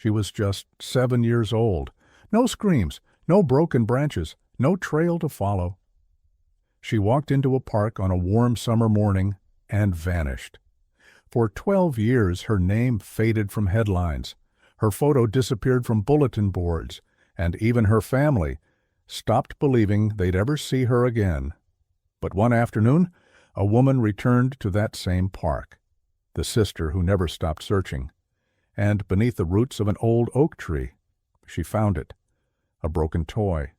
She was just 7 years old. No screams, no broken branches, no trail to follow. She walked into a park on a warm summer morning and vanished. For 12 years her name faded from headlines. Her photo disappeared from bulletin boards, and even her family stopped believing they'd ever see her again. But one afternoon, a woman returned to that same park, the sister who never stopped searching. And beneath the roots of an old oak tree, she found it, a broken toy.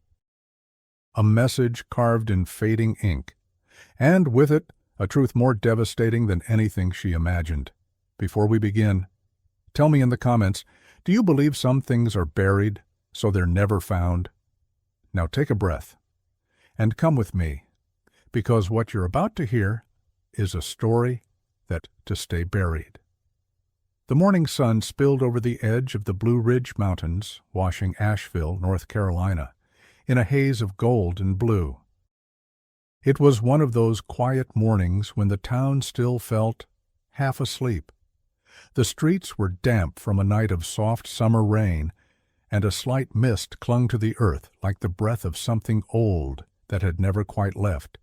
A message carved in fading ink, and with it, a truth more devastating than anything she imagined. Before we begin, tell me in the comments, do you believe some things are buried so they're never found? Now take a breath and come with me, because what you're about to hear is a story that to stay buried. The morning sun spilled over the edge of the Blue Ridge Mountains, washing Asheville, North Carolina, in a haze of gold and blue. It was one of those quiet mornings when the town still felt half asleep. The streets were damp from a night of soft summer rain, and a slight mist clung to the earth like the breath of something old that had never quite left.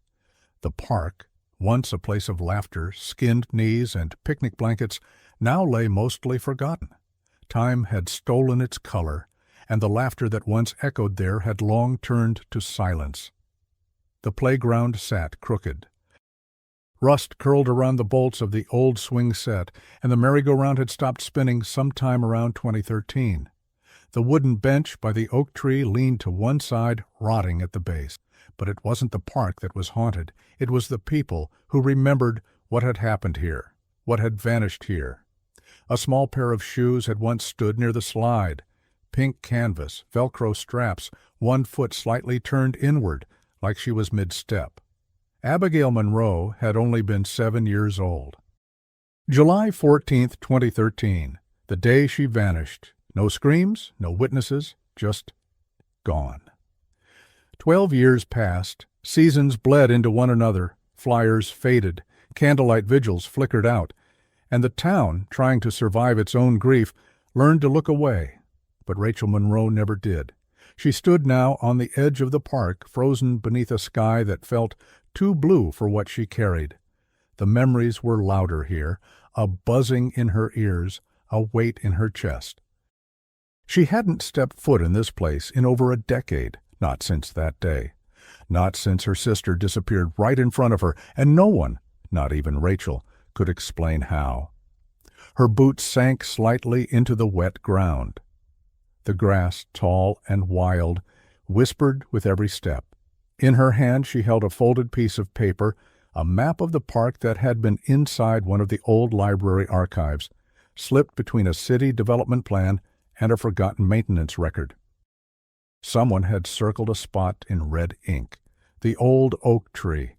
The park, once a place of laughter, skinned knees, and picnic blankets, now lay mostly forgotten. Time had stolen its color, and the laughter that once echoed there had long turned to silence. The playground sat crooked. Rust curled around the bolts of the old swing set, and the merry-go-round had stopped spinning sometime around 2013. The wooden bench by the oak tree leaned to one side, rotting at the base. But it wasn't the park that was haunted. It was the people who remembered what had happened here, what had vanished here. A small pair of shoes had once stood near the slide. Pink canvas, Velcro straps, one foot slightly turned inward, like she was mid-step. Abigail Monroe had only been 7 years old. July 14th, 2013, the day she vanished. No screams, no witnesses, just gone. 12 years passed, seasons bled into one another, flyers faded, candlelight vigils flickered out, and the town, trying to survive its own grief, learned to look away. But Rachel Monroe never did. She stood now on the edge of the park, frozen beneath a sky that felt too blue for what she carried. The memories were louder here, a buzzing in her ears, a weight in her chest. She hadn't stepped foot in this place in over a decade, not since that day. Not since her sister disappeared right in front of her, and no one, not even Rachel, could explain how. Her boots sank slightly into the wet ground. The grass, tall and wild, whispered with every step. In her hand she held a folded piece of paper, a map of the park that had been inside one of the old library archives, slipped between a city development plan and a forgotten maintenance record. Someone had circled a spot in red ink, the old oak tree.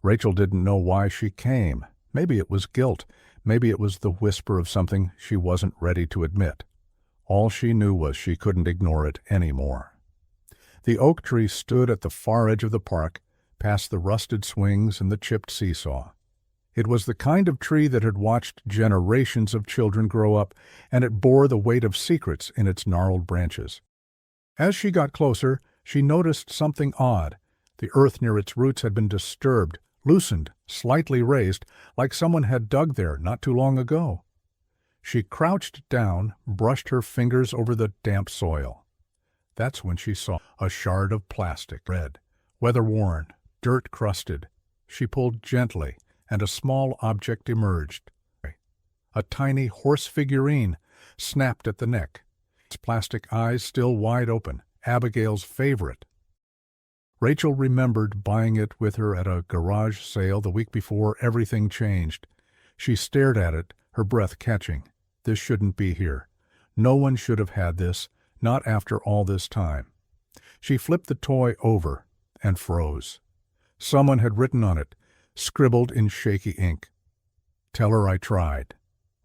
Rachel didn't know why she came. Maybe it was guilt. Maybe it was the whisper of something she wasn't ready to admit. All she knew was she couldn't ignore it anymore. The oak tree stood at the far edge of the park, past the rusted swings and the chipped seesaw. It was the kind of tree that had watched generations of children grow up, and it bore the weight of secrets in its gnarled branches. As she got closer, she noticed something odd. The earth near its roots had been disturbed, loosened, slightly raised, like someone had dug there not too long ago. She crouched down, brushed her fingers over the damp soil. That's when she saw a shard of plastic, red, weather-worn, dirt-crusted. She pulled gently, and a small object emerged. A tiny horse figurine, snapped at the neck, its plastic eyes still wide open, Abigail's favorite. Rachel remembered buying it with her at a garage sale the week before everything changed. She stared at it, her breath catching. This shouldn't be here. No one should have had this, not after all this time. She flipped the toy over and froze. Someone had written on it, scribbled in shaky ink, "Tell her I tried."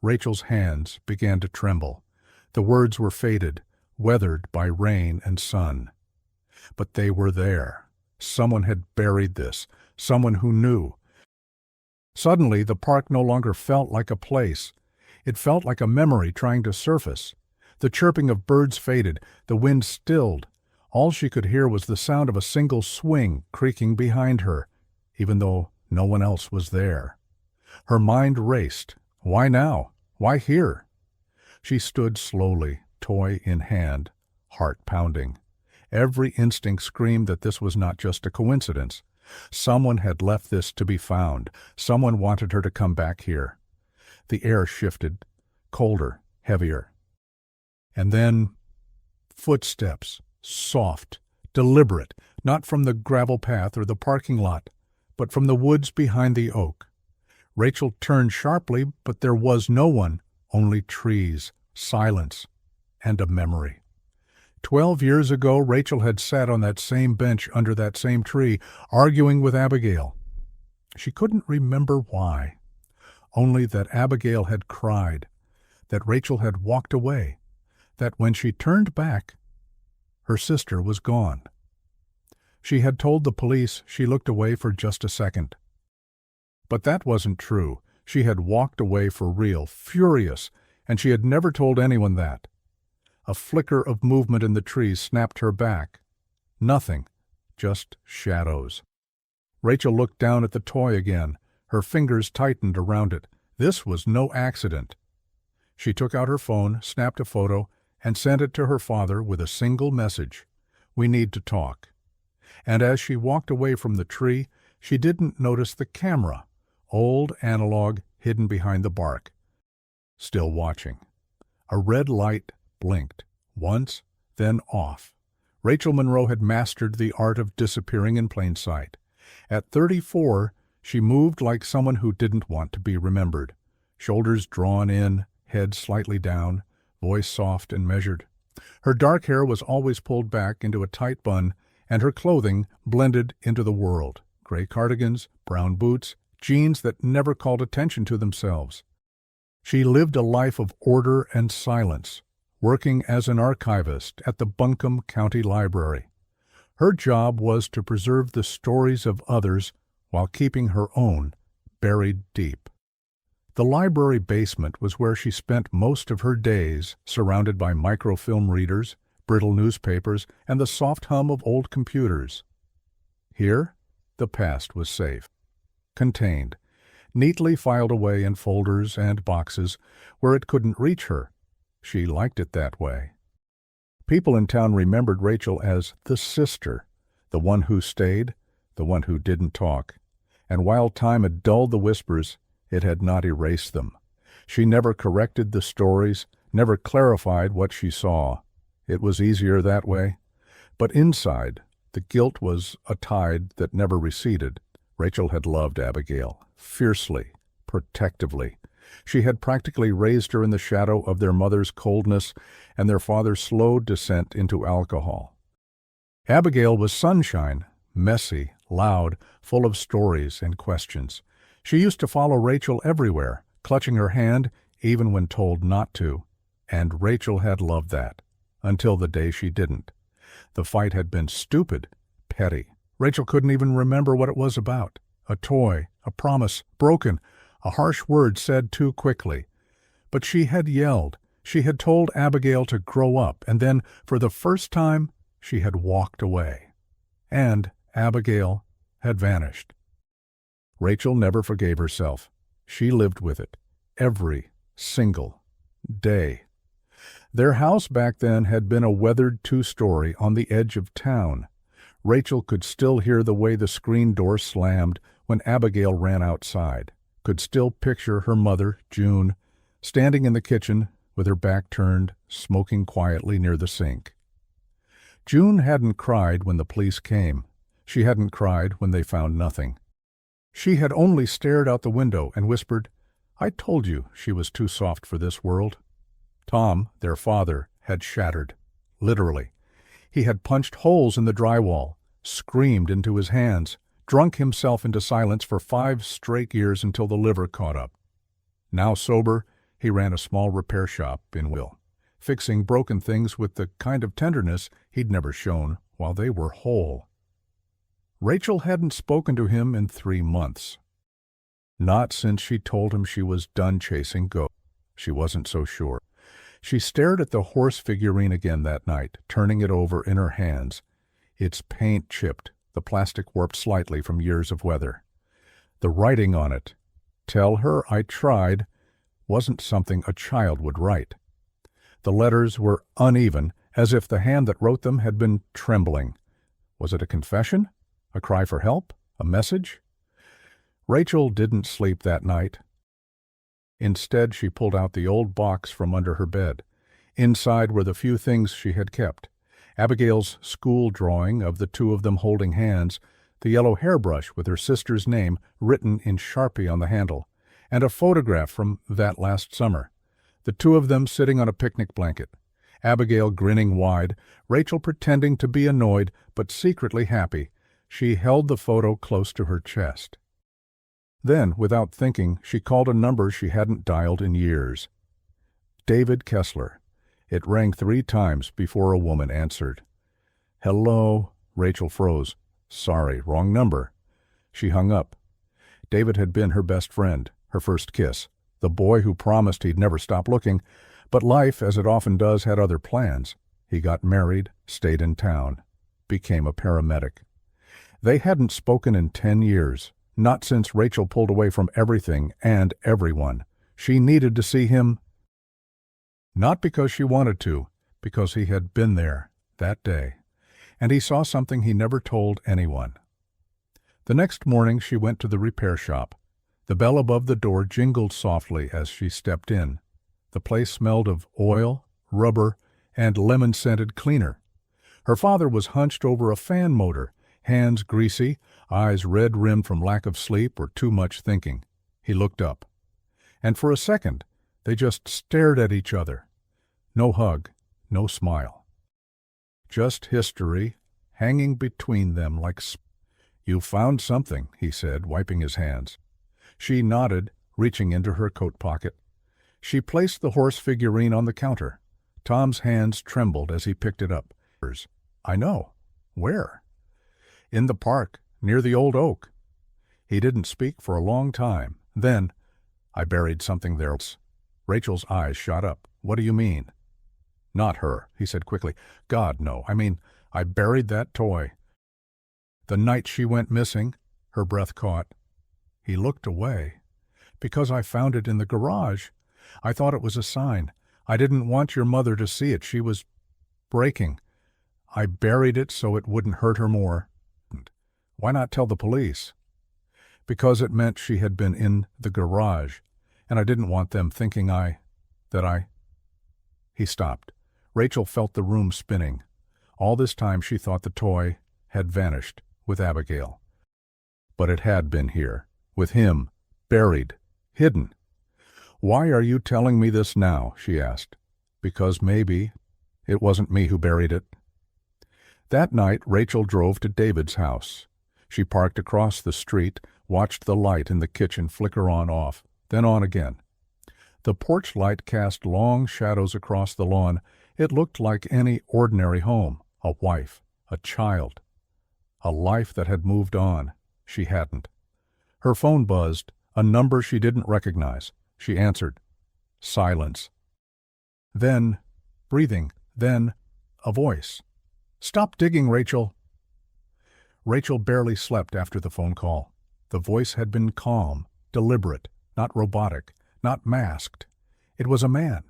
Rachel's hands began to tremble. The words were faded, weathered by rain and sun. But they were there. Someone had buried this, someone who knew. Suddenly, the park no longer felt like a place. It felt like a memory trying to surface. The chirping of birds faded, the wind stilled. All she could hear was the sound of a single swing creaking behind her, even though no one else was there. Her mind raced. Why now? Why here? She stood slowly, toy in hand, heart pounding. Every instinct screamed that this was not just a coincidence. Someone had left this to be found. Someone wanted her to come back here. The air shifted, colder, heavier. And then footsteps, soft, deliberate, not from the gravel path or the parking lot, but from the woods behind the oak. Rachel turned sharply, but there was no one, only trees, silence, and a memory. 12 years ago, Rachel had sat on that same bench under that same tree, arguing with Abigail. She couldn't remember why, only that Abigail had cried, that Rachel had walked away, that when she turned back, her sister was gone. She had told the police she looked away for just a second. But that wasn't true. She had walked away for real, furious, and she had never told anyone that. A flicker of movement in the trees snapped her back. Nothing, just shadows. Rachel looked down at the toy again. Her fingers tightened around it. This was no accident. She took out her phone, snapped a photo, and sent it to her father with a single message. "We need to talk." And as she walked away from the tree, she didn't notice the camera, old analog hidden behind the bark, still watching. A red light blinked, once, then off. Rachel Monroe had mastered the art of disappearing in plain sight. At 34, she moved like someone who didn't want to be remembered. Shoulders drawn in, head slightly down, voice soft and measured. Her dark hair was always pulled back into a tight bun, and her clothing blended into the world. Gray cardigans, brown boots, jeans that never called attention to themselves. She lived a life of order and silence, working as an archivist at the Buncombe County Library. Her job was to preserve the stories of others while keeping her own buried deep. The library basement was where she spent most of her days, surrounded by microfilm readers, brittle newspapers, and the soft hum of old computers. Here, the past was safe, contained, neatly filed away in folders and boxes where it couldn't reach her. She liked it that way. People in town remembered Rachel as the sister, the one who stayed, the one who didn't talk. And while time had dulled the whispers, it had not erased them. She never corrected the stories, never clarified what she saw. It was easier that way. But inside, the guilt was a tide that never receded. Rachel had loved Abigail, fiercely, protectively. She had practically raised her in the shadow of their mother's coldness and their father's slow descent into alcohol. Abigail was sunshine, messy, loud, full of stories and questions. She used to follow Rachel everywhere, clutching her hand even when told not to. And Rachel had loved that, until the day she didn't. The fight had been stupid, petty. Rachel couldn't even remember what it was about. A toy, a promise, broken, a harsh word said too quickly. But she had yelled. She had told Abigail to grow up, and then, for the first time, she had walked away. And Abigail had vanished. Rachel never forgave herself. She lived with it, every single day. Their house back then had been a weathered two-story on the edge of town. Rachel could still hear the way the screen door slammed when Abigail ran outside, could still picture her mother, June, standing in the kitchen with her back turned, smoking quietly near the sink. June hadn't cried when the police came. She hadn't cried when they found nothing. She had only stared out the window and whispered, "I told you she was too soft for this world." Tom, their father, had shattered, literally. He had punched holes in the drywall, screamed into his hands, drunk himself into silence for 5 straight years until the liver caught up. Now sober, he ran a small repair shop in Will, fixing broken things with the kind of tenderness he'd never shown while they were whole. Rachel hadn't spoken to him in 3 months. Not since she told him she was done chasing ghosts. She wasn't so sure. She stared at the horse figurine again that night, turning it over in her hands. Its paint chipped, the plastic warped slightly from years of weather. The writing on it, "Tell her I tried," wasn't something a child would write. The letters were uneven, as if the hand that wrote them had been trembling. Was it a confession? A cry for help? A message? Rachel didn't sleep that night. Instead, she pulled out the old box from under her bed. Inside were the few things she had kept: Abigail's school drawing of the two of them holding hands, the yellow hairbrush with her sister's name written in Sharpie on the handle, and a photograph from that last summer. The two of them sitting on a picnic blanket, Abigail grinning wide, Rachel pretending to be annoyed but secretly happy. She held the photo close to her chest. Then, without thinking, she called a number she hadn't dialed in years. David Kessler. It rang 3 times before a woman answered. "Hello." Rachel froze. "Sorry, wrong number." She hung up. David had been her best friend, her first kiss, the boy who promised he'd never stop looking, but life, as it often does, had other plans. He got married, stayed in town, became a paramedic. They hadn't spoken in 10 years, not since Rachel pulled away from everything and everyone. She needed to see him, not because she wanted to, because he had been there that day, and he saw something he never told anyone. The next morning she went to the repair shop. The bell above the door jingled softly as she stepped in. The place smelled of oil, rubber, and lemon-scented cleaner. Her father was hunched over a fan motor, hands greasy, eyes red-rimmed from lack of sleep or too much thinking. He looked up. And for a second, they just stared at each other. No hug, no smile. Just history, hanging between them like "You found something," he said, wiping his hands. She nodded, reaching into her coat pocket. She placed the horse figurine on the counter. Tom's hands trembled as he picked it up. "I know. Where?" "In the park, near the old oak." He didn't speak for a long time. Then, "I buried something there." Rachel's eyes shot up. "What do you mean?" "Not her," he said quickly. "God, no. I mean, I buried that toy. The night she went missing." Her breath caught. He looked away. "Because I found it in the garage. I thought it was a sign. I didn't want your mother to see it. She was breaking. I buried it so it wouldn't hurt her more." "Why not tell the police?" "Because it meant she had been in the garage, and I didn't want them thinking that I..." He stopped. Rachel felt the room spinning. All this time she thought the toy had vanished with Abigail. But it had been here, with him, buried, hidden. "Why are you telling me this now?" she asked. "Because maybe it wasn't me who buried it." That night Rachel drove to David's house. She parked across the street, watched the light in the kitchen flicker on-off, then on again. The porch light cast long shadows across the lawn. It looked like any ordinary home, a wife, a child, a life that had moved on. She hadn't. Her phone buzzed, a number she didn't recognize. She answered. Silence. Then, breathing, then, a voice. "Stop digging, Rachel." Rachel barely slept after the phone call. The voice had been calm, deliberate, not robotic, not masked. It was a man.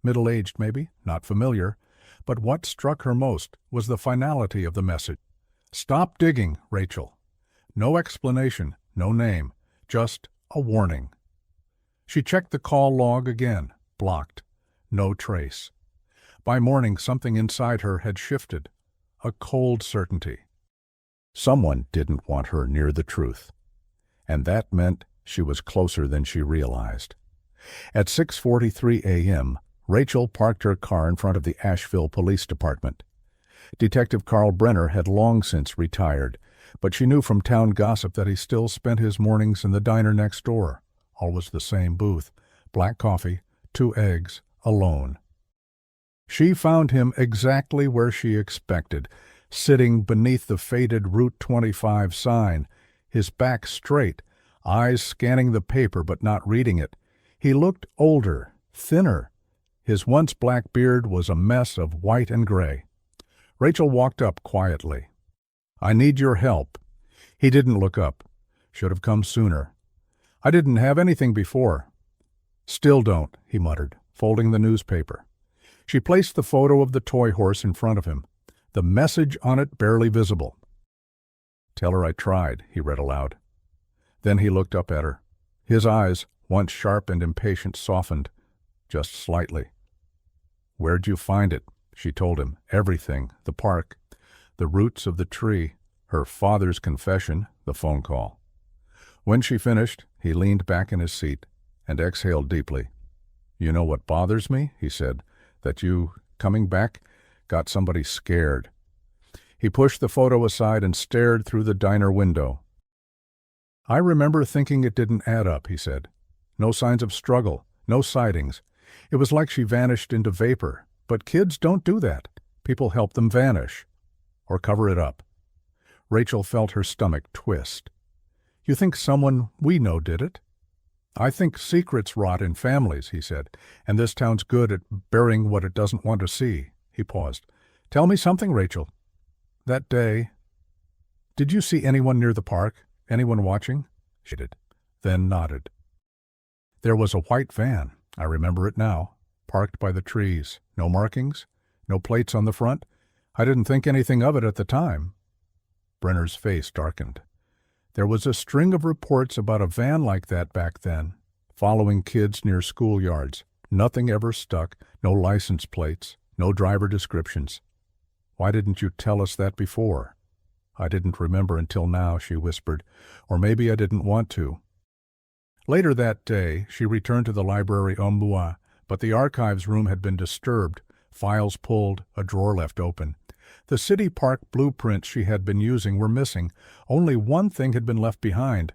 Middle-aged, maybe, not familiar, but what struck her most was the finality of the message. "Stop digging, Rachel." No explanation, no name, just a warning. She checked the call log again, blocked. No trace. By morning, something inside her had shifted, a cold certainty. Someone didn't want her near the truth, and that meant she was closer than she realized. At 6:43 a.m., Rachel parked her car in front of the Asheville Police Department. Detective Carl Brenner had long since retired, but she knew from town gossip that he still spent his mornings in the diner next door, always the same booth, black coffee, 2 eggs, alone. She found him exactly where she expected, sitting beneath the faded Route 25 sign, his back straight, eyes scanning the paper but not reading it. He looked older, thinner. His once black beard was a mess of white and gray. Rachel walked up quietly. "I need your help." He didn't look up. "Should have come sooner." "I didn't have anything before." "Still don't," he muttered, folding the newspaper. She placed the photo of the toy horse in front of him, the message on it barely visible. "Tell her I tried," he read aloud. Then he looked up at her. His eyes, once sharp and impatient, softened, just slightly. "Where'd you find it?" She told him everything, the park, the roots of the tree, her father's confession, the phone call. When she finished, he leaned back in his seat and exhaled deeply. "You know what bothers me?" he said. "That you, coming back, got somebody scared." He pushed the photo aside and stared through the diner window. "I remember thinking it didn't add up," he said. "No signs of struggle, no sightings. It was like she vanished into vapor. But kids don't do that. People help them vanish. Or cover it up." Rachel felt her stomach twist. "You think someone we know did it?" "I think secrets rot in families," he said, "and this town's good at burying what it doesn't want to see." He paused. "Tell me something, Rachel. That day, did you see anyone near the park? Anyone watching?" She did, then nodded. "There was a white van. I remember it now. Parked by the trees. No markings? No plates on the front? I didn't think anything of it at the time." Brenner's face darkened. "There was a string of reports about a van like that back then, following kids near schoolyards. Nothing ever stuck, no license plates, no driver descriptions. Why didn't you tell us that before?" "I didn't remember until now," she whispered, "or maybe I didn't want to." Later that day, she returned to the library en Bois, but the archives room had been disturbed, files pulled, a drawer left open. The city park blueprints she had been using were missing. Only one thing had been left behind: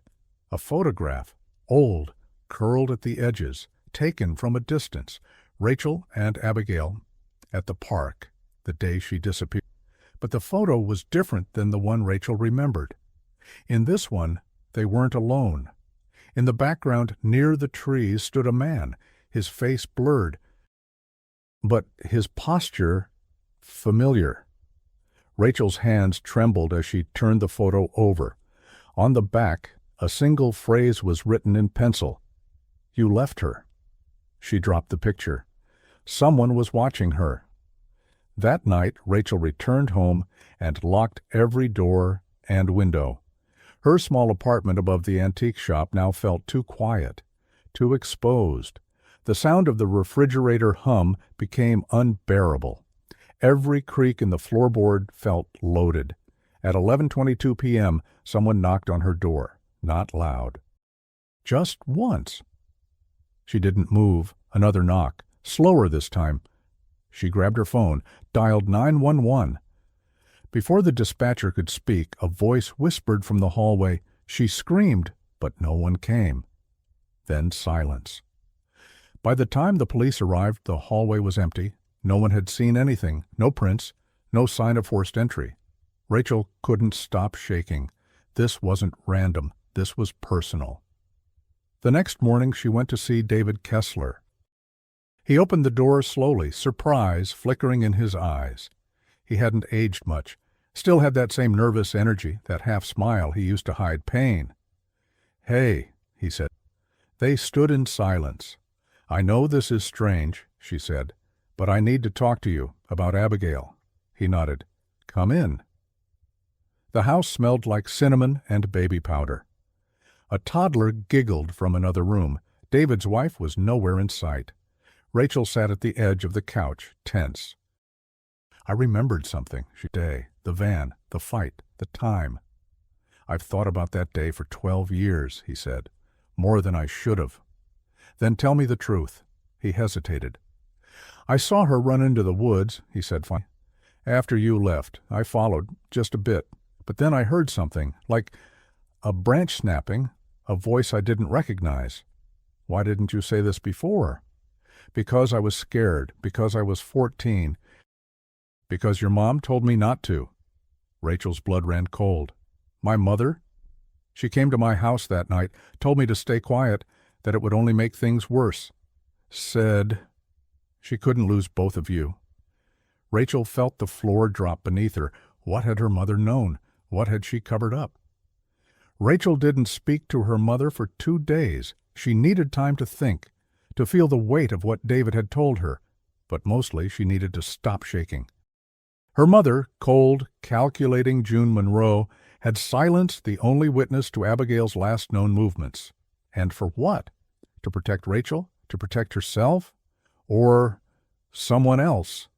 a photograph, old, curled at the edges, taken from a distance, Rachel and Abigail at the park the day she disappeared. But the photo was different than the one Rachel remembered. In this one, they weren't alone. In the background, near the trees, stood a man, his face blurred, but his posture familiar. Rachel's hands trembled as she turned the photo over. On the back, a single phrase was written in pencil: "You left her." She dropped the picture. Someone was watching her. That night, Rachel returned home and locked every door and window. Her small apartment above the antique shop now felt too quiet, too exposed. The sound of the refrigerator hum became unbearable. Every creak in the floorboard felt loaded. At 11:22 p.m., someone knocked on her door, not loud. Just once. She didn't move. Another knock, slower this time. She grabbed her phone, dialed 911. Before the dispatcher could speak, a voice whispered from the hallway. She screamed, but no one came. Then silence. By the time the police arrived, the hallway was empty. No one had seen anything, no prints, no sign of forced entry. Rachel couldn't stop shaking. This wasn't random. This was personal. The next morning she went to see David Kessler. He opened the door slowly, surprise flickering in his eyes. He hadn't aged much, still had that same nervous energy, that half smile he used to hide pain. "Hey," he said. They stood in silence. "I know this is strange," she said, "but I need to talk to you about Abigail." He nodded. "Come in." The house smelled like cinnamon and baby powder. A toddler giggled from another room. David's wife was nowhere in sight. Rachel sat at the edge of the couch, tense. "I remembered something," she said. "The van, the fight, the time." "I've thought about that day for 12 years, he said. "More than I should have." "Then tell me the truth." He hesitated. "I saw her run into the woods," he said finally. "After you left, I followed, just a bit. But then I heard something, like a branch snapping, a voice I didn't recognize." "Why didn't you say this before?" "Because I was scared, because I was 14. Because your mom told me not to." Rachel's blood ran cold. "My mother? She came to my house that night, told me to stay quiet, that it would only make things worse. Said..." She couldn't lose both of you. Rachel felt the floor drop beneath her. What had her mother known? What had she covered up? Rachel didn't speak to her mother for 2 days. She needed time to think, to feel the weight of what David had told her, but mostly she needed to stop shaking. Her mother, cold, calculating June Monroe, had silenced the only witness to Abigail's last known movements. And for what? To protect Rachel? To protect herself? Or someone else?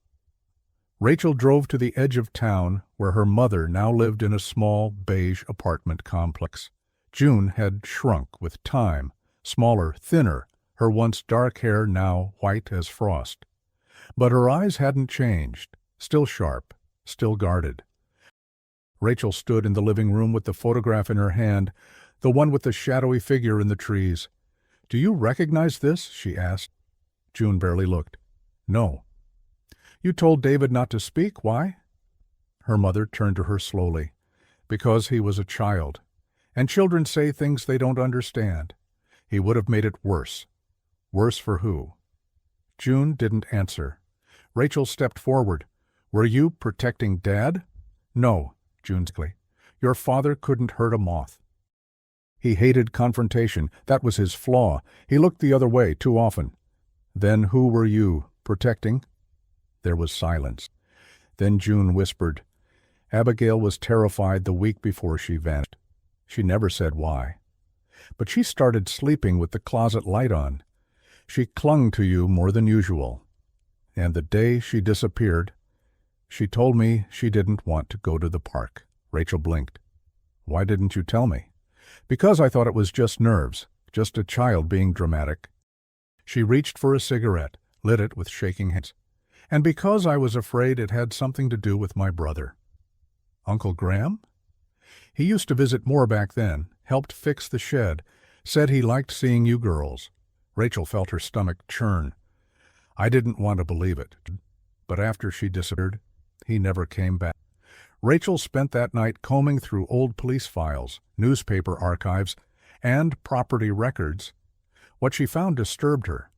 Rachel drove to the edge of town, where her mother now lived in a small, beige apartment complex. June had shrunk with time, smaller, thinner, her once dark hair now white as frost. But her eyes hadn't changed, still sharp, still guarded. Rachel stood in the living room with the photograph in her hand, the one with the shadowy figure in the trees. "Do you recognize this?" she asked. June barely looked. "No." "You told David not to speak. Why?" Her mother turned to her slowly. "Because he was a child, and children say things they don't understand. He would have made it worse." "Worse for who?" June didn't answer. Rachel stepped forward. "Were you protecting Dad?" "No," June said. "Your father couldn't hurt a moth. He hated confrontation. That was his flaw. He looked the other way too often." "Then who were you protecting?" There was silence. Then June whispered, "Abigail was terrified the week before she vanished. She never said why. But she started sleeping with the closet light on. She clung to you more than usual. And the day she disappeared, she told me she didn't want to go to the park." Rachel blinked. "Why didn't you tell me?" "Because I thought it was just nerves, just a child being dramatic." She reached for a cigarette, lit it with shaking hands. "And because I was afraid it had something to do with my brother." "Uncle Graham?" "He used to visit more back then, helped fix the shed, said he liked seeing you girls." Rachel felt her stomach churn. "I didn't want to believe it. But after she disappeared, he never came back." Rachel spent that night combing through old police files, newspaper archives, and property records. What she found disturbed her.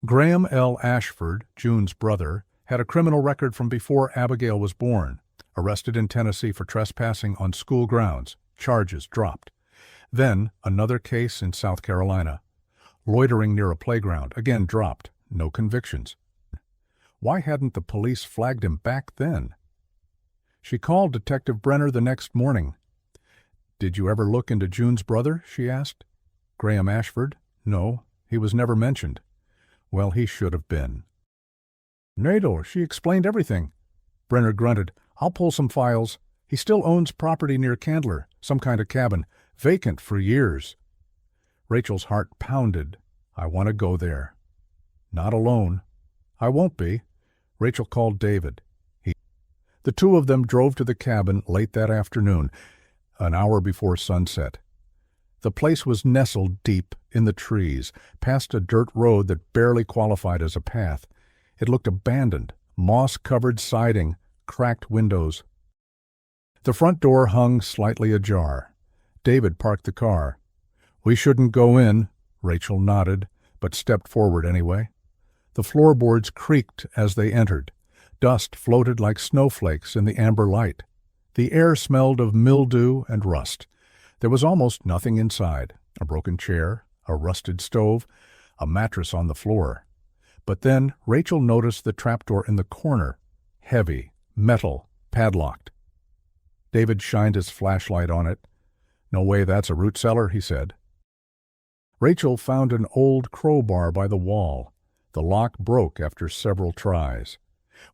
Graham L. Ashford, June's brother, had a criminal record from before Abigail was born. Arrested in Tennessee for trespassing on school grounds. Charges dropped. Then another case in South Carolina. Loitering near a playground, again dropped. No convictions. Why hadn't the police flagged him back then? She called Detective Brenner the next morning. "Did you ever look into June's brother?" she asked. "Graham Ashford? No, he was never mentioned." "Well, he should have been." "Nador, she explained everything." Brenner grunted. "I'll pull some files. He still owns property near Candler, some kind of cabin, vacant for years." Rachel's heart pounded. "I want to go there." "Not alone." "I won't be." Rachel called David. The two of them drove to the cabin late that afternoon, an hour before sunset. The place was nestled deep in the trees, past a dirt road that barely qualified as a path. It looked abandoned, moss-covered siding, cracked windows. The front door hung slightly ajar. David parked the car. "We shouldn't go in," Rachel nodded, but stepped forward anyway. The floorboards creaked as they entered. Dust floated like snowflakes in the amber light. The air smelled of mildew and rust. There was almost nothing inside. A broken chair, a rusted stove, a mattress on the floor. But then Rachel noticed the trapdoor in the corner. Heavy, metal, padlocked. David shined his flashlight on it. "No way that's a root cellar," he said. Rachel found an old crowbar by the wall. The lock broke after several tries.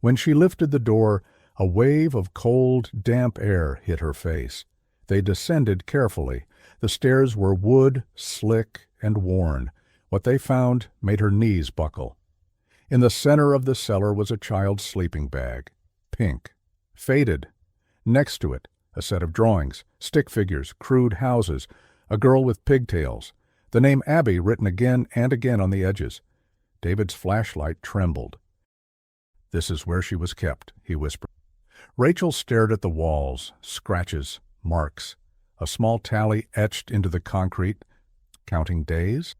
When she lifted the door, a wave of cold, damp air hit her face. They descended carefully. The stairs were wood, slick, and worn. What they found made her knees buckle. In the center of the cellar was a child's sleeping bag. Pink. Faded. Next to it, a set of drawings, stick figures, crude houses, a girl with pigtails, the name Abby written again and again on the edges. David's flashlight trembled. "This is where she was kept," he whispered. Rachel stared at the walls, scratches, marks, a small tally etched into the concrete. Counting days?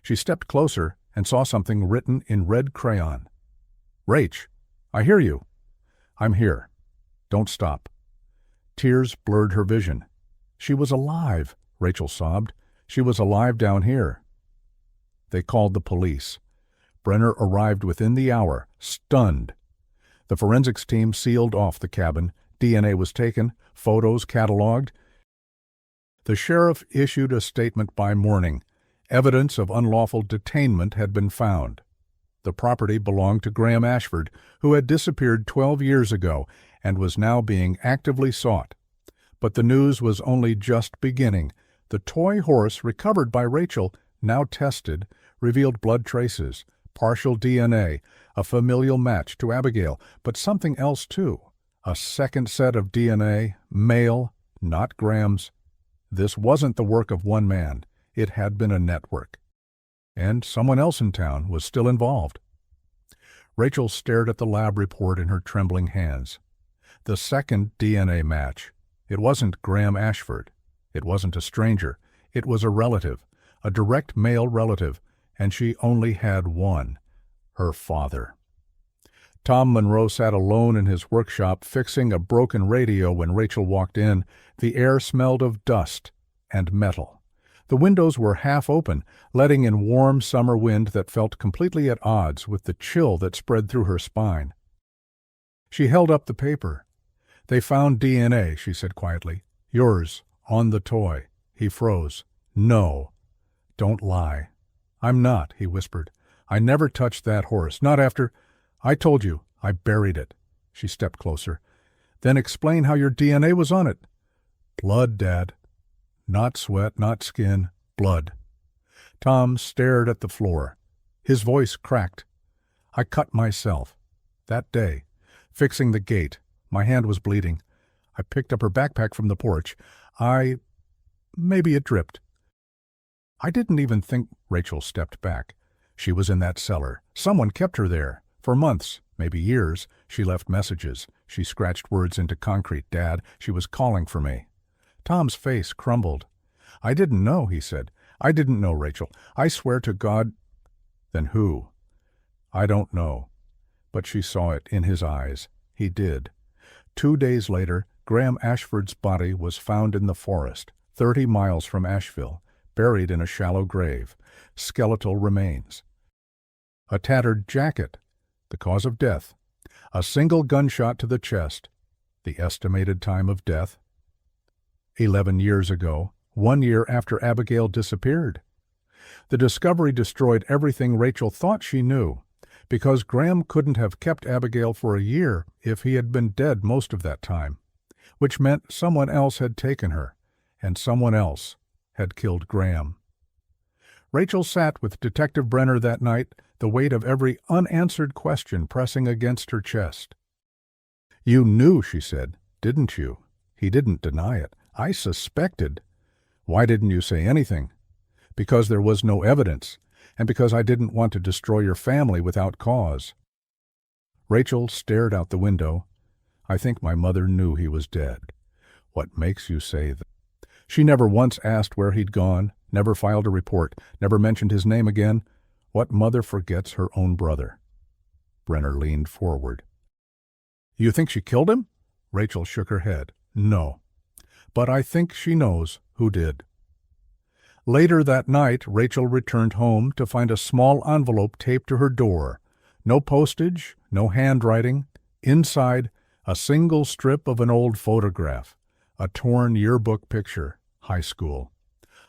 She stepped closer and saw something written in red crayon. "Rach, I hear you." "I'm here. Don't stop." Tears blurred her vision. "She was alive," Rachel sobbed. "She was alive down here." They called the police. Brenner arrived within the hour, stunned. The forensics team sealed off the cabin. DNA was taken, photos cataloged. The sheriff issued a statement by morning. Evidence of unlawful detainment had been found. The property belonged to Graham Ashford, who had disappeared 12 years ago and was now being actively sought. But the news was only just beginning. The toy horse recovered by Rachel, now tested, revealed blood traces, partial DNA, a familial match to Abigail, but something else too. A second set of DNA, male, not Graham's. This wasn't the work of one man. It had been a network. And someone else in town was still involved. Rachel stared at the lab report in her trembling hands. The second DNA match. It wasn't Graham Ashford. It wasn't a stranger. It was a relative, a direct male relative, and she only had one, her father. Tom Monroe sat alone in his workshop fixing a broken radio when Rachel walked in. The air smelled of dust and metal. The windows were half open, letting in warm summer wind that felt completely at odds with the chill that spread through her spine. She held up the paper. "They found DNA," she said quietly. "Yours, on the toy." He froze. "No. Don't lie." "I'm not," he whispered. "I never touched that horse, not after—" "I told you, I buried it." She stepped closer. "Then explain how your DNA was on it." "Blood, Dad. Not sweat, not skin. Blood." Tom stared at the floor. His voice cracked. "I cut myself. That day. Fixing the gate. My hand was bleeding. I picked up her backpack from the porch. Maybe it dripped." "I didn't even think—" Rachel stepped back. "She was in that cellar. Someone kept her there. For months, maybe years, she left messages. She scratched words into concrete. Dad, she was calling for me." Tom's face crumbled. "I didn't know," he said. "I didn't know, Rachel. I swear to God—" "Then who?" "I don't know." But she saw it in his eyes. He did. 2 days later, Graham Ashford's body was found in the forest, 30 miles from Asheville, buried in a shallow grave, skeletal remains. A tattered jacket, the cause of death. A single gunshot to the chest, the estimated time of death. 11 years ago, 1 year after Abigail disappeared. The discovery destroyed everything Rachel thought she knew, because Graham couldn't have kept Abigail for a year if he had been dead most of that time, which meant someone else had taken her, and someone else had killed Graham. Rachel sat with Detective Brenner that night, the weight of every unanswered question pressing against her chest. "You knew," she said, "didn't you?" He didn't deny it. "I suspected." "Why didn't you say anything?" "Because there was no evidence, and because I didn't want to destroy your family without cause." Rachel stared out the window. "I think my mother knew he was dead." "What makes you say that?" "She never once asked where he'd gone, never filed a report, never mentioned his name again. What mother forgets her own brother?" Brenner leaned forward. "You think she killed him?" Rachel shook her head. "No. But I think she knows who did." Later that night, Rachel returned home to find a small envelope taped to her door. No postage, no handwriting. Inside, a single strip of an old photograph, a torn yearbook picture, high school.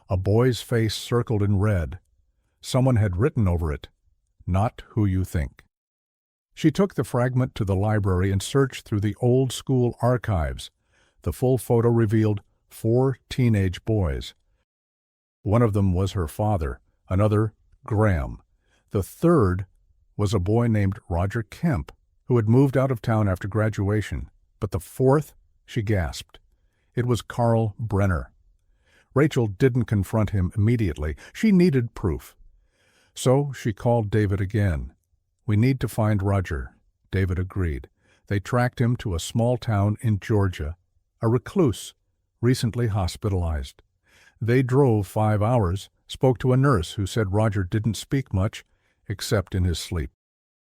A boy's face circled in red. Someone had written over it, "Not who you think." She took the fragment to the library and searched through the old school archives. The full photo revealed 4 teenage boys. One of them was her father, another Graham. The third was a boy named Roger Kemp, who had moved out of town after graduation. But the fourth, she gasped. It was Carl Brenner. Rachel didn't confront him immediately. She needed proof. So she called David again. "We need to find Roger," David agreed. They tracked him to a small town in Georgia, a recluse, recently hospitalized. They drove 5 hours, spoke to a nurse who said Roger didn't speak much. except in his sleep.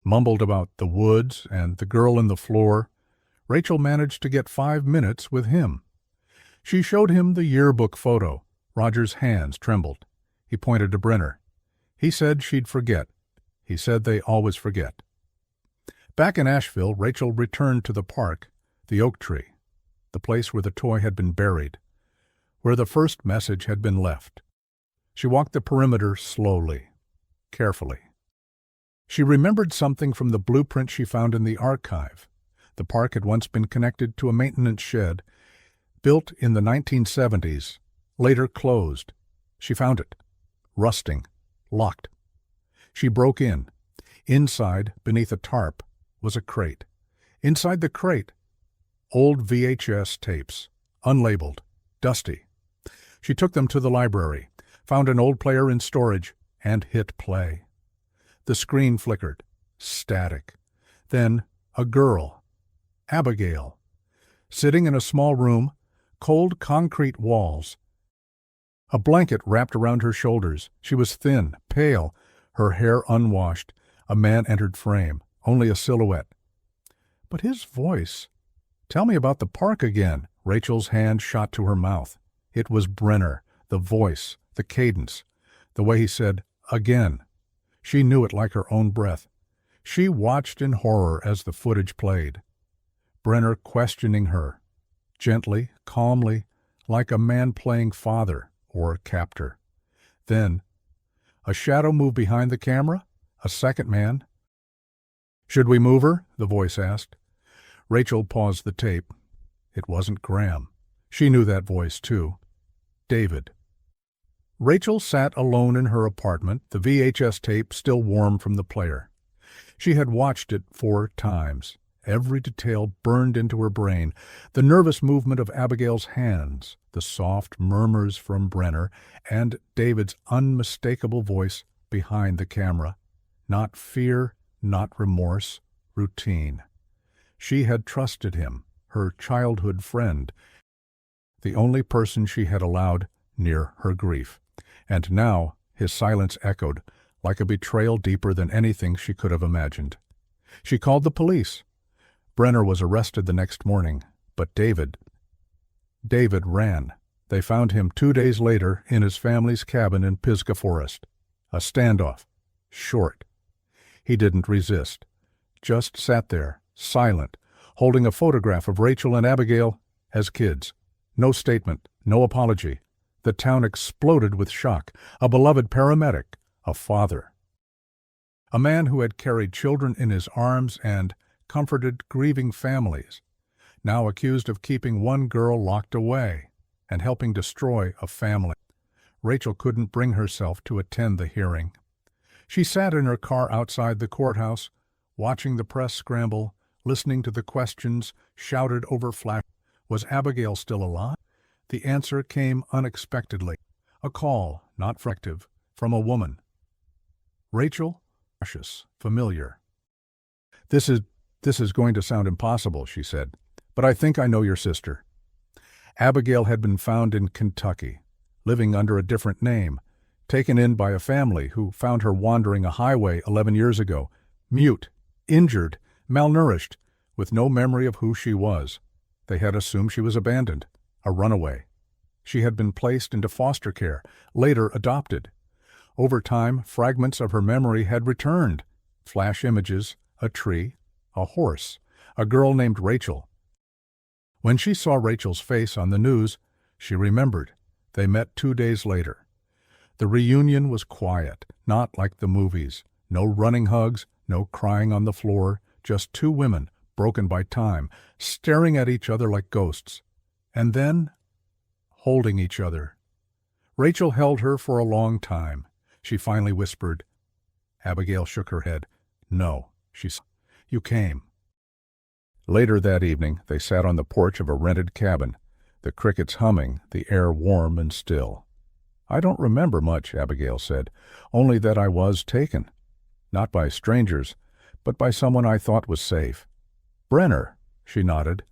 Mumbled about the woods and the girl in the floor, Rachel managed to get 5 minutes with him. She showed him the yearbook photo. Roger's hands trembled. He pointed to Brenner. He said she'd forget. He said they always forget. Back in Asheville, Rachel returned to the park, the oak tree, the place where the toy had been buried, where the first message had been left. She walked the perimeter slowly, carefully. She remembered something from the blueprint she found in the archive. The park had once been connected to a maintenance shed, built in the 1970s, later closed. She found it, rusting, locked. She broke in. Inside, beneath a tarp, was a crate. Inside the crate, old VHS tapes, unlabeled, dusty. She took them to the library, found an old player in storage, and hit play. The screen flickered, static. Then a girl, Abigail, sitting in a small room, cold concrete walls. A blanket wrapped around her shoulders. She was thin, pale, her hair unwashed. A man entered frame, only a silhouette. But his voice... Tell me about the park again. Rachel's hand shot to her mouth. It was Brenner, the voice, the cadence, the way he said, again. She knew it like her own breath. She watched in horror as the footage played. Brenner questioning her, gently, calmly, like a man playing father or captor. Then, a shadow moved behind the camera, a second man. "Should we move her?" the voice asked. Rachel paused the tape. It wasn't Graham. She knew that voice, too. David. Rachel sat alone in her apartment, the VHS tape still warm from the player. She had watched it 4 times. Every detail burned into her brain. The nervous movement of Abigail's hands, the soft murmurs from Brenner, and David's unmistakable voice behind the camera. Not fear, not remorse, routine. She had trusted him, her childhood friend, the only person she had allowed near her grief. And now his silence echoed, like a betrayal deeper than anything she could have imagined. She called the police. Brenner was arrested the next morning, but David ran. They found him 2 days later in his family's cabin in Pisgah Forest. A standoff. Short. He didn't resist. Just sat there, silent, holding a photograph of Rachel and Abigail as kids. No statement, no apology. The town exploded with shock. A beloved paramedic, a father. A man who had carried children in his arms and comforted grieving families, now accused of keeping one girl locked away and helping destroy a family. Rachel couldn't bring herself to attend the hearing. She sat in her car outside the courthouse, watching the press scramble, listening to the questions shouted over flash. Was Abigail still alive? The answer came unexpectedly. A call, not effective, from a woman. Rachel, precious, familiar. This is going to sound impossible, she said, but I think I know your sister. Abigail had been found in Kentucky, living under a different name, taken in by a family who found her wandering a highway 11 years ago, mute, injured, malnourished, with no memory of who she was. They had assumed she was abandoned, a runaway. She had been placed into foster care, later adopted. Over time, fragments of her memory had returned. Flash images, a tree, a horse, a girl named Rachel. When she saw Rachel's face on the news, she remembered. They met 2 days later. The reunion was quiet, not like the movies. No running hugs, no crying on the floor, just 2 women, broken by time, staring at each other like ghosts. And then, holding each other. Rachel held her for a long time. She finally whispered. Abigail shook her head. No, she said. You came. Later that evening, they sat on the porch of a rented cabin, the crickets humming, the air warm and still. I don't remember much, Abigail said, only that I was taken. Not by strangers, but by someone I thought was safe. Brenner, she nodded.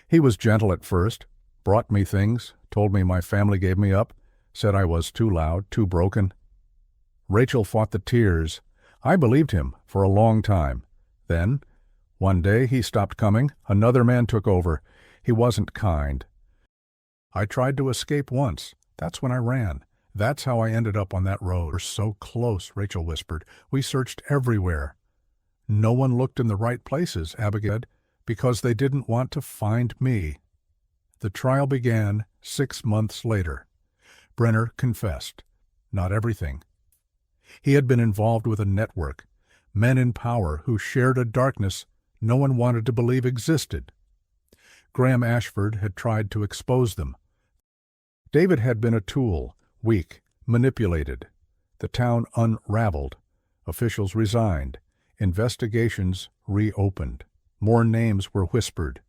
He was gentle at first, brought me things, told me my family gave me up, said I was too loud, too broken. Rachel fought the tears. I believed him for a long time. Then, one day he stopped coming, another man took over. He wasn't kind. I tried to escape once. That's when I ran. That's how I ended up on that road. We're so close, Rachel whispered. We searched everywhere. No one looked in the right places, Abigail said, because they didn't want to find me. The trial began 6 months later. Brenner confessed. Not everything. He had been involved with a network, men in power who shared a darkness no one wanted to believe existed. Graham Ashford had tried to expose them. David had been a tool, weak, manipulated. The town unraveled. Officials resigned. Investigations reopened. More names were whispered.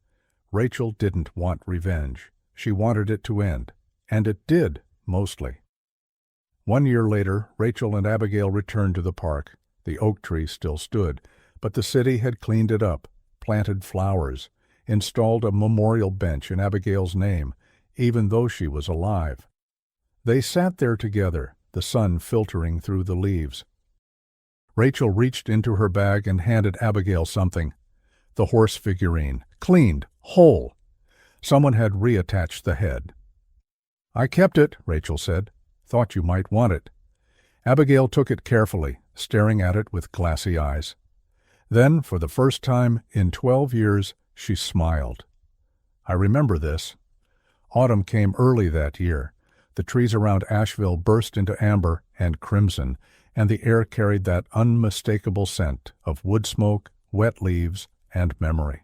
Rachel didn't want revenge. She wanted it to end. And it did, mostly. 1 year later, Rachel and Abigail returned to the park. The oak tree still stood, but the city had cleaned it up, planted flowers, installed a memorial bench in Abigail's name, even though she was alive. They sat there together, the sun filtering through the leaves. Rachel reached into her bag and handed Abigail something. The horse figurine, cleaned, whole. Someone had reattached the head. I kept it, Rachel said. Thought you might want it. Abigail took it carefully, staring at it with glassy eyes. Then, for the first time in 12 years, she smiled. I remember this. Autumn came early that year. The trees around Asheville burst into amber and crimson, and the air carried that unmistakable scent of wood smoke, wet leaves, and memory.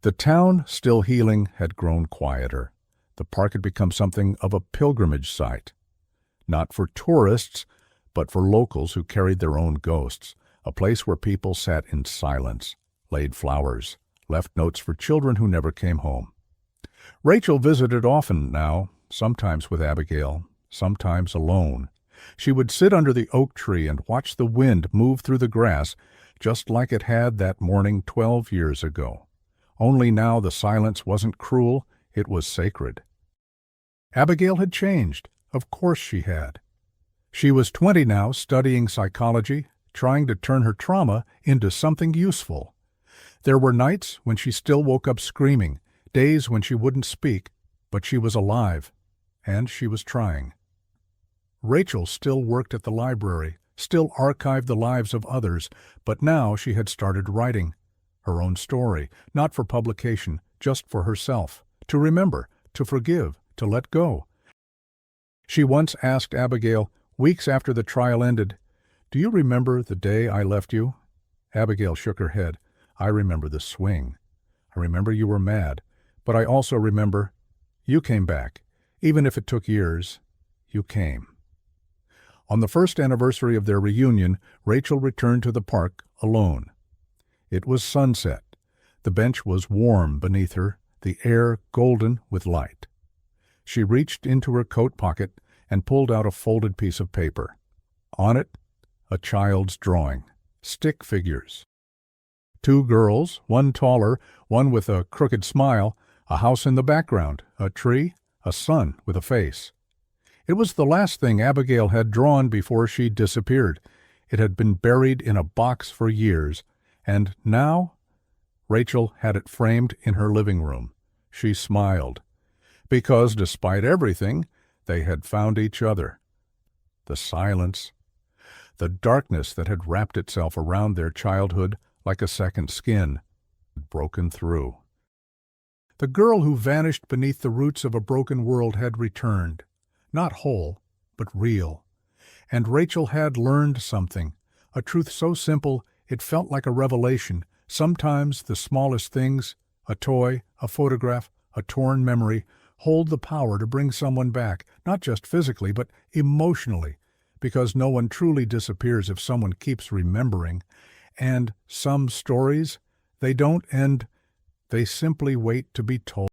The town, still healing, had grown quieter. The park had become something of a pilgrimage site. Not for tourists, but for locals who carried their own ghosts, a place where people sat in silence, laid flowers, left notes for children who never came home. Rachel visited often now, sometimes with Abigail, sometimes alone. She would sit under the oak tree and watch the wind move through the grass, just like it had that morning 12 years ago. Only now the silence wasn't cruel, it was sacred. Abigail had changed. Of course she had. She was 20 now, studying psychology, trying to turn her trauma into something useful. There were nights when she still woke up screaming, days when she wouldn't speak, but she was alive, and she was trying. Rachel still worked at the library, still archived the lives of others, but now she had started writing her own story, not for publication, just for herself, to remember, to forgive, to let go. She once asked Abigail, weeks after the trial ended, "Do you remember the day I left you?" Abigail shook her head. "I remember the swing. I remember you were mad, but I also remember you came back. Even if it took years, you came." On the first anniversary of their reunion, Rachel returned to the park alone. It was sunset. The bench was warm beneath her, the air golden with light. She reached into her coat pocket and pulled out a folded piece of paper. On it, a child's drawing, stick figures. 2 girls, one taller, one with a crooked smile, a house in the background, a tree, a sun with a face. It was the last thing Abigail had drawn before she disappeared. It had been buried in a box for years, and now Rachel had it framed in her living room. She smiled, because despite everything, they had found each other. The silence, the darkness that had wrapped itself around their childhood like a second skin, had broken through. The girl who vanished beneath the roots of a broken world had returned, not whole, but real. And Rachel had learned something, a truth so simple it felt like a revelation. Sometimes the smallest things, a toy, a photograph, a torn memory, hold the power to bring someone back, not just physically, but emotionally, because no one truly disappears if someone keeps remembering. And some stories, they don't end, they simply wait to be told.